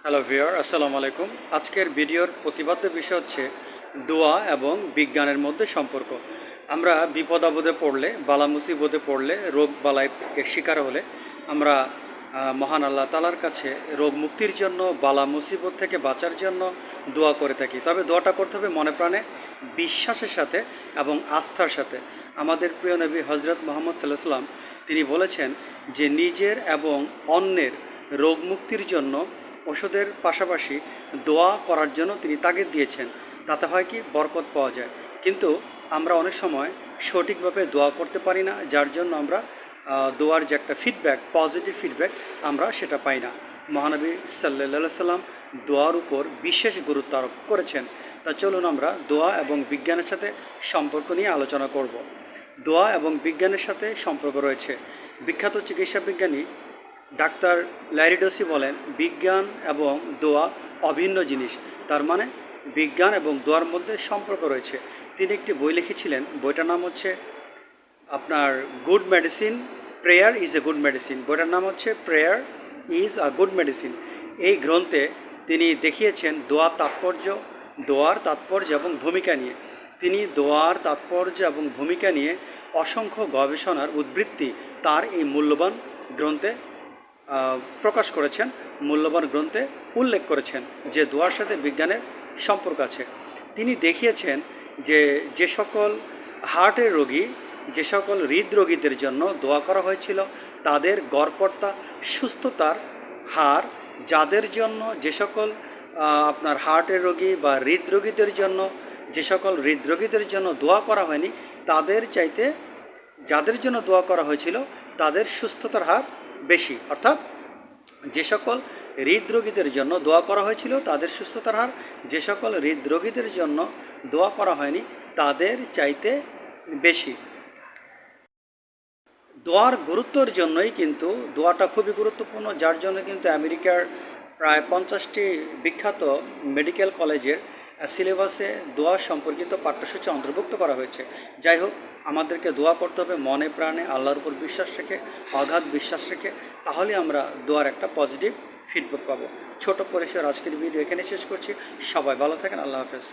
Hello viewer, আসসালামু আলাইকুম। আজকের ভিডিওর প্রতিপাদ্য বিষয় হচ্ছে দোয়া এবং বিজ্ঞানের মধ্যে সম্পর্ক। আমরা বিপদ আপদে পড়লে, বালা মুসিবতে পড়লে, রোগ বালায় শিকার হলে আমরা মহান আল্লাহ তাআলার কাছে রোগ মুক্তির জন্য, বালা মুসিবত থেকে বাঁচার জন্য দোয়া করে থাকি। তবে দোয়াটা করতে হবে মনে প্রাণে, বিশ্বাসের সাথে এবং আস্থার সাথে। আমাদের প্রিয় নবী হজরত মুহাম্মদ সাল্লাল্লাহু আলাইহি ওয়াসাল্লাম তিনি বলেছেন যে নিজের এবং অন্যের রোগ মুক্তির জন্য ওষুধের পাশাপাশি দোয়া করার জন্য তিনি তাগিদ দিয়েছেন। তাতে হয় কি, বরকত পাওয়া যায়। কিন্তু আমরা অনেক সময় সঠিকভাবে দোয়া করতে পারি না, যার জন্য আমরা দোয়ার যে একটা ফিডব্যাক, পজিটিভ ফিডব্যাক, আমরা সেটা পাই না। মহানবী সাল্লাল্লাহু সাল্লাম দোয়ার উপর বিশেষ গুরুত্ব আরোপ করেছেন। তা চলুন আমরা দোয়া এবং বিজ্ঞানের সাথে সম্পর্ক নিয়ে আলোচনা করব। দোয়া এবং বিজ্ঞানের সাথে সম্পর্ক রয়েছে। বিখ্যাত চিকিৎসা বিজ্ঞানী ডাক্তার ল্যারিডোসি বলেন, বিজ্ঞান এবং দোয়া অভিন্ন জিনিস। তার মানে বিজ্ঞান এবং দোয়ার মধ্যে সম্পর্ক রয়েছে। তিনি একটি বই লিখেছিলেন, বইটার নাম হচ্ছে আপনার good medicine, prayer is a good medicine. বইটার নাম হচ্ছে prayer is a good medicine. এই গ্রন্থে তিনি দেখিয়েছেন দোয়ার তাৎপর্য এবং ভূমিকা নিয়ে। তিনি দোয়ার তাৎপর্য এবং ভূমিকা নিয়ে অসংখ্য গবেষণার উদ্বৃত্তি তার এই মূল্যবান গ্রন্থে প্রকাশ করেছেন, মূল্যবান গ্রন্থে উল্লেখ করেছেন যে দোয়ার সাথে বিজ্ঞানের সম্পর্ক আছে। তিনি দেখিয়েছেন যে যে সকল হার্টের রোগী, যে সকল হৃদরোগীদের জন্য দোয়া করা হয়েছিল, তাদের গড়পড়তা সুস্থতার হার, যাদের জন্য যে সকল আপনার হার্টের রোগী বা হৃদরোগীদের জন্য, যে সকল হৃদরোগীদের জন্য দোয়া করা হয়নি, তাদের চাইতে যাদের জন্য দোয়া করা হয়েছিল তাদের সুস্থতার হার বেশি। অর্থাৎ যে সকল হৃদরোগীদের জন্য দোয়া করা হয়েছিল তাদের সুস্থতার হার, যে সকল হৃদরোগীদের জন্য দোয়া করা হয়নি তাদের চাইতে বেশি। দোয়ার গুরুত্বর জন্যই কিন্তু দোয়াটা খুবই গুরুত্বপূর্ণ, যার জন্য কিন্তু আমেরিকার প্রায় 50টি বিখ্যাত মেডিকেল কলেজের সিলেবাসে দোয়া সম্পর্কিত পাঠ্যসূচি অন্তর্ভুক্ত করা হয়েছে। যাই হোক, আমাদেরকে দোয়া করতে হবে মনে প্রাণে, আল্লাহর উপর বিশ্বাস রেখে, অগাধ বিশ্বাস রেখে। তাহলে আমরা দোয়ার একটা পজিটিভ ফিডব্যাক পাবো। ছোট পরিসর আজকের ভিডিও এখানে শেষ করছি। সবাই ভালো থাকেন। আল্লাহ হাফেজ।